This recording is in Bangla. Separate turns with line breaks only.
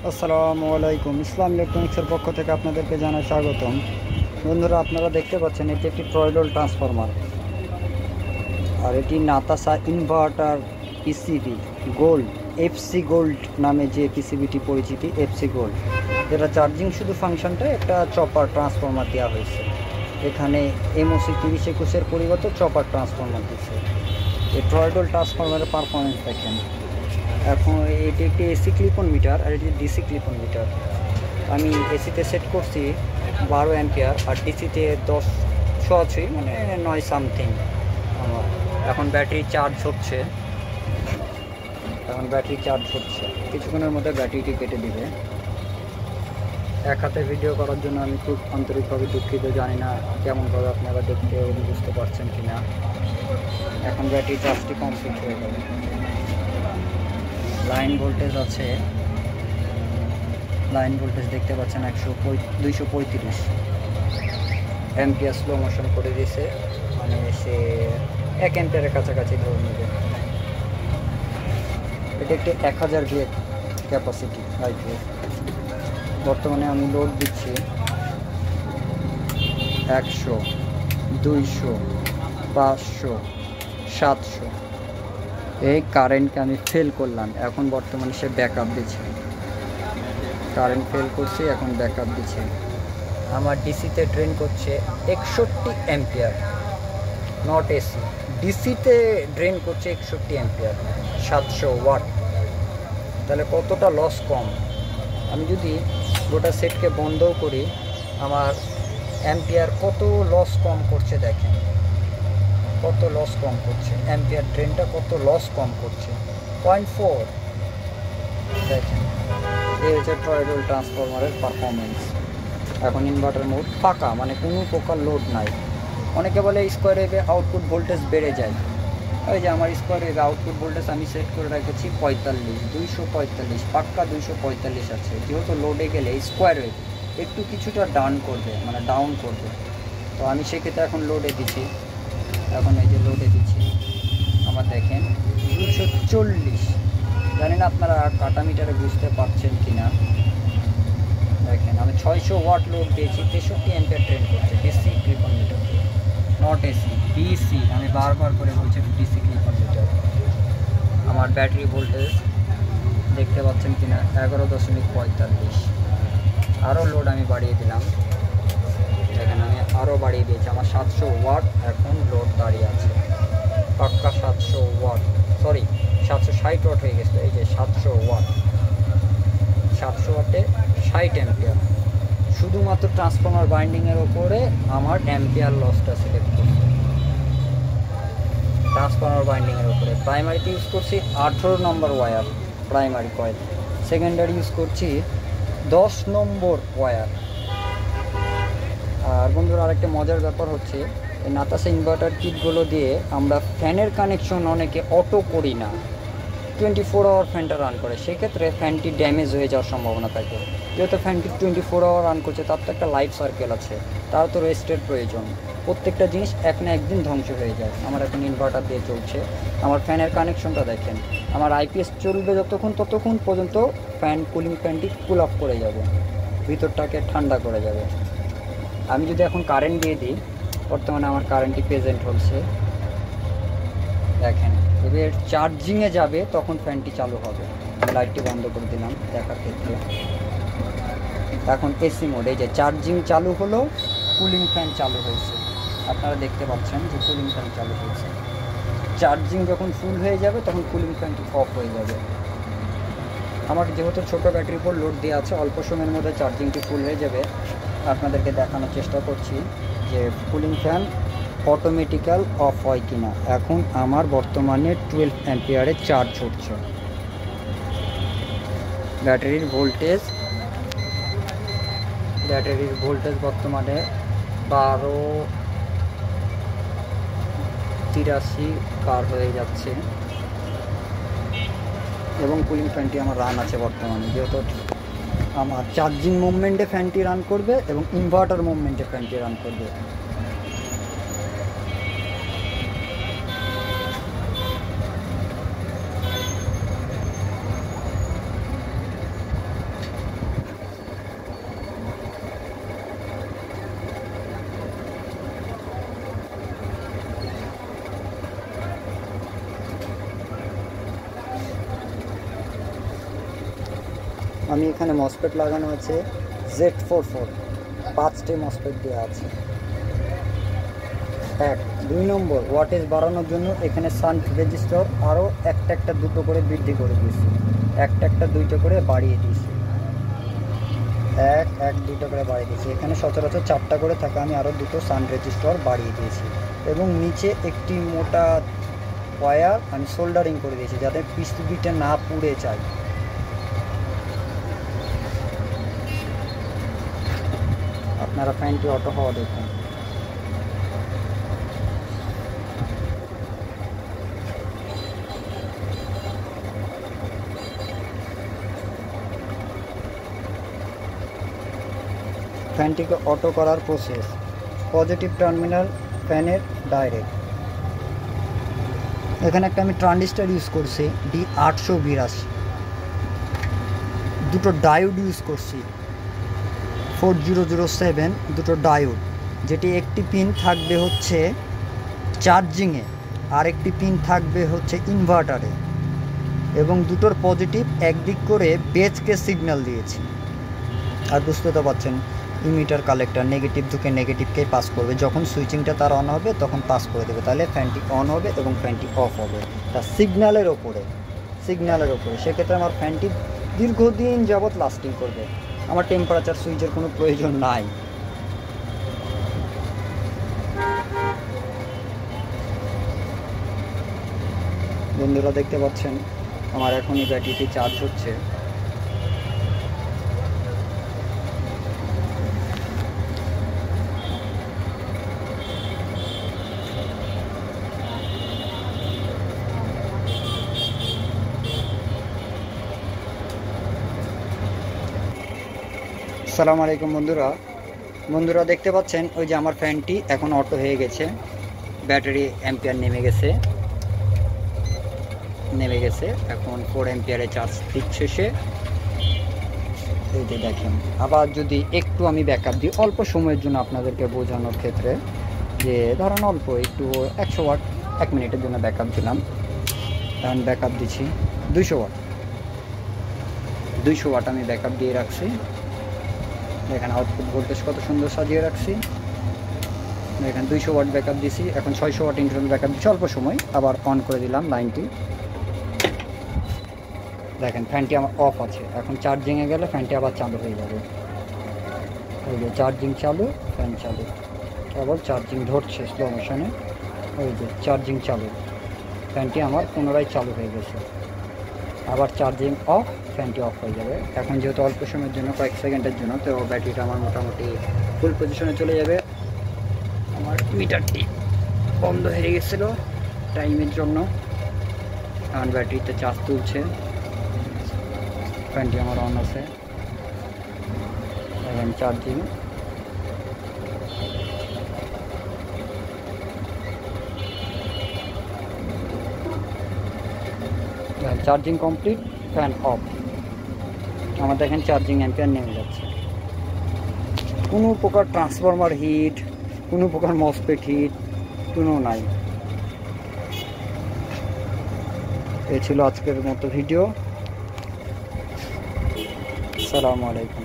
আসসালামু আলাইকুম। ইসলাম ইলেকট্রনিক্সের পক্ষ থেকে আপনাদেরকে জানাই স্বাগতম। বন্ধুরা, আপনারা দেখতে পাচ্ছেন এটি একটি ট্রয়ডল ট্রান্সফরমার, আর এটি নাতাসা inverter PCB gold, FC gold নামে যে পিসিবিটি পরিচিতি, এফসি গোল্ড। যেটা চার্জিং শুধু ফাংশনটা একটা চপার ট্রান্সফরমার দেওয়া হয়েছে। এখানে এমওসি 3021-এর পরিবর্তে চপার ট্রান্সফরমার দিচ্ছে। এই ট্রয়ডল ট্রান্সফরমারের পারফরমেন্স দেখেন। এখন এটি একটি এসি ক্লিপন মিটার আর এটি ডিসি ক্লিপন মিটার। আমি এসিতে সেট করছি 12 অ্যাম্পিয়ার আর ডিসিতে 10 ছোঁয়াছুঁই, মানে 9 সামথিং। আমার এখন ব্যাটারি চার্জ হচ্ছে, কিছুক্ষণের মধ্যে ব্যাটারিটি কেটে দিবে। এক হাতে ভিডিও করার জন্য আমি খুব আন্তরিকভাবে দুঃখিত, জানি না কেমনভাবে আপনারা দেখতে বুঝতে পারছেন কি না। এখন ব্যাটারি চার্জটি কমপ্লিট হয়ে যাবে। লাইন ভোল্টেজ আছে, লাইন ভোল্টেজ দেখতে পাচ্ছেন 235 অ্যাম্পিয়ার। স্লো মোশন করে দিয়েছে, মানে সে 1 অ্যাম্পিয়ারের কাছাকাছি ধরে নেবে। এটা একটি 1000 ভিএ ক্যাপাসিটি আইপিএস। বর্তমানে আমি লোড দিচ্ছি 100, 200, 500, 700। এই কারেন্টকে আমি ফেল করলাম, এখন বর্তমানে সে ব্যাকআপ দিচ্ছে। কারেন্ট ফেল করছি, এখন ব্যাকআপ দিচ্ছে। আমার ডিসিতে ড্রেন করছে 61 অ্যাম্পিয়ার, নট এসি। ডিসিতে ড্রেন করছে 61 অ্যাম্পিয়ার, 700 ওয়াট। তাহলে কতটা লস কম। আমি যদি গোটা সেটকে বন্ধও করি, আমার অ্যাম্পিয়ার কত লস কম করছে দেখেন, কত লস কম করছে। অ্যাম্পিয়ার ড্রেনটা কত লস কম করছে, 0.4। দেখেন, এই হচ্ছে ট্রয়ডল ট্রান্সফরমারের পারফরমেন্স। এখন ইনভার্টার মোড ফাঁকা, মানে কোনো প্রকার লোড নাই। অনেকে বলে স্কোয়ার ওয়েভে আউটপুট ভোল্টেজ বেড়ে যায়। ওই যে আমার স্কোয়ার ওয়েভে আউটপুট ভোল্টেজ আমি সেট করে রেখেছি 45, 245, পাক্কা 245 আছে। যেহেতু লোডে গেলে স্কোয়ার ওয়েভ একটু কিছুটা ডাউন করবে, মানে ডাউন করবে। তো আমি সেক্ষেত্রে এখন লোডে দিচ্ছি। এখন এই যে লোডে দিচ্ছি, আমার দেখেন 240। জানি না আপনারা কাটা মিটারে বুঝতে পারছেন কি না। দেখেন আমি 600 ওয়াট লোড দিয়েছি, 63 অ্যাম্পিয়ার ট্রেন করছে। DC clip-on meter, not AC, DC. আমি বারবার করে বলছি ডিসি ক্লিপন মিটার। আমার ব্যাটারি ভোল্টেজ দেখতে পাচ্ছেন কি না, 11.45। আরও লোড আমি বাড়িয়ে দিলাম, দেখেন আমি আরও বাড়িয়ে দিয়েছি। আমার 700 ওয়াট এখন লোড দাঁড়িয়ে আছে, পাক্কা 700 ওয়াট, সরি 760 ওয়াট হয়ে গেছে। এই যে 700 ওয়াট, 700 ওয়াটে 60 অ্যাম্পিয়ার। শুধুমাত্র ট্রান্সফরমার বাইন্ডিংয়ের ওপরে আমার অ্যাম্পিয়ার লসটা সিলেক্ট করছে, ট্রান্সফরমার বাইন্ডিংয়ের ওপরে। প্রাইমারিতে ইউজ করছি 18 নম্বর wire primary coil, secondary use করছি 10 নম্বর ওয়্যার। আর বন্ধুরা, আরেকটা মজার ব্যাপার হচ্ছে, এই নাতাসা ইনভার্টার কিটগুলো দিয়ে আমরা ফ্যানের কানেকশন অনেকে অটো করি না, 24 আওয়ার ফ্যানটা রান করে। সেক্ষেত্রে ফ্যানটি ড্যামেজ হয়ে যাওয়ার সম্ভাবনা থাকে। যেহেতু ফ্যানটি 24 আওয়ার রান করছে, তার তো একটা লাইফ সার্কেল আছে, তার তো রেস্টের প্রয়োজন। প্রত্যেকটা জিনিস এক না একদিন ধ্বংস হয়ে যায়। আমার এখন ইনভার্টার দিয়ে চলছে। আমার ফ্যানের কানেকশনটা দেখেন, আমার আইপিএস চলবে ততক্ষণ পর্যন্ত ফ্যান, কুলিং ফ্যানটি কুল আপ করে যাবে, ভিতরটাকে ঠান্ডা করে যাবে। আমি যদি এখন কারেন্ট দিয়ে দিই, বর্তমানে আমার কারেন্টটি প্রেজেন্ট হচ্ছে, দেখেন। এবার চার্জিংয়ে যাবে, তখন ফ্যানটি চালু হবে। লাইটটি বন্ধ করে দিলাম দেখার ক্ষেত্রে। এখন এসি মোড, এই যে চার্জিং চালু হলো, কুলিং ফ্যান চালু হয়েছে। আপনারা দেখতে পাচ্ছেন যে কুলিং ফ্যান চালু হয়েছে। চার্জিং যখন ফুল হয়ে যাবে, তখন কুলিং ফ্যানটি অফ হয়ে যাবে। আমার যেহেতু ছোটো ব্যাটারির উপর লোড দেওয়া আছে, অল্প সময়ের মধ্যে চার্জিংটি ফুল হয়ে যাবে। আপনাদেরকে দেখানোর চেষ্টা করছি যে কুলিং ফ্যান অটোমেটিক্যাল অফ হয় কিনা। এখন আমার বর্তমানে 12 অ্যাম্পিয়ারে চার্জ হচ্ছে। ব্যাটারির ভোল্টেজ বর্তমানে 1283 পার হয়ে যাচ্ছে, এবং কুলিং ফ্যানটি আমার রান আছে বর্তমানে। যেহেতু আমার চার্জিং মুভমেন্টে ফ্যানটি রান করবে এবং ইনভার্টার মুভমেন্টে ফ্যানটি রান করবে। আমি এখানে মসপেট লাগানো আছে Z44, 5টি মসপেট দেওয়া আছে। 2 নম্বর ওয়াটেজ বাড়ানোর জন্য এখানে শান্ট রেজিস্টার আরও একটা দুটো করে বৃদ্ধি করে দিয়েছি, একটা দুইটা করে বাড়িয়ে দিয়েছি, দুটো করে বাড়িয়ে দিয়েছি। এখানে সচরাচর 4টা করে থাকে, আমি আরও দুটো শান্ট রেজিস্টার বাড়িয়ে দিয়েছি। এবং নিচে একটি মোটা ওয়্যার আমি সোল্ডারিং করে দিয়েছি যাতে পিসিবিটা না পুড়ে যায়। আপনারা ফ্যানটি অটো হওয়া দেখুন। ফ্যানটিকে অটো করার প্রসেস: পজিটিভ টার্মিনাল ফ্যানের ডাইরেক্ট। এখানে একটা আমি ট্রানজিস্টার ইউজ করছি D882, দুটো ডায়োড ইউজ করছি 4007, দুটো ডায়োড, যেটি একটি পিন থাকবে হচ্ছে চার্জিংয়ে আর একটি পিন থাকবে হচ্ছে ইনভার্টারে, এবং দুটোর পজিটিভ একদিক করে বেজকে সিগন্যাল দিয়েছি। আর বুঝতে তো পারছেন ইমিটার কালেক্টর নেগেটিভ ঢুকে নেগেটিভকেই পাস করবে, যখন সুইচিংটা তার অন হবে তখন পাস করে দেবে, তাহলে ফ্যানটি অন হবে এবং ফ্যানটি অফ হবে তার সিগন্যালের ওপরে। সেক্ষেত্রে আমার ফ্যানটি দীর্ঘদিন যাবৎ লাস্টিং করবে, আমার টেম্পারেচার সুইচের কোনো প্রয়োজন নাই। বন্ধুরা দেখতে পাচ্ছেন আমার এখনই ব্যাটারিটি চার্জ হচ্ছে। আসসালামু আলাইকুম বন্ধুরা দেখতে পাচ্ছেন ওই যে আমার ফ্যানটি এখন অটো হয়ে গেছে, ব্যাটারি অ্যাম্পিয়ার নেমে গেছে, এখন 4 অ্যাম্পিয়ারে চার্জ দিচ্ছে সে। এই যে দেখেন, আবার যদি একটু আমি ব্যাকআপ দিই অল্প সময়ের জন্য আপনাদেরকে বোঝানোর ক্ষেত্রে, যে ধরেন অল্প একটু 100 ওয়াট 1 মিনিটের জন্য ব্যাকআপ দিলাম, এখন ব্যাকআপ দিচ্ছি 200 ওয়াট আমি ব্যাকআপ দিয়ে রাখছি। এখানে আউটপুট ভোল্টেজ কত সুন্দর সাজিয়ে রাখছি, এখানে 200 ওয়াট ব্যাকআপ দিছি, এখন 600 ওয়াট ইন্টারনাল ব্যাকআপ দিচ্ছি অল্প সময়। আবার অন করে দিলাম লাইনটি, দেখেন ফ্যানটি আমার অফ আছে। এখন চার্জিংয়ে গেলে ফ্যানটি আবার চালু হয়ে যাবে। ওই যে চার্জিং চালু, ফ্যান চালু, আবার চার্জিং ধরছে স্লো মোশনে, ওই যে চার্জিং চালু, ফ্যানটি আমার পুনরায় চালু হয়ে গেছে। আবার চার্জিং অফ, ফ্যানটি অফ হয়ে যাবে। এখন যেহেতু অল্প সময়ের জন্য কয়েক সেকেন্ডের জন্য, তো ব্যাটারিটা আমার মোটামুটি ফুল পজিশনে চলে যাবে। আমার মিটারটি বন্ধ হয়ে গেছিলো টাইমের জন্য, কারণ ব্যাটারিতে চার্জ তুলছে। ফ্যানটি আমার অন আছে, এখন charging. Charging complete, fan of. আমার দেখেন চার্জিং অ্যাম্পিয়ার নেমে যাচ্ছে। কোনো প্রকার ট্রান্সফরমার হিট, কোনো প্রকার মসফেট হিট কোনো নাই। এই ছিল আজকের মতো ভিডিও। আসসালামু আলাইকুম।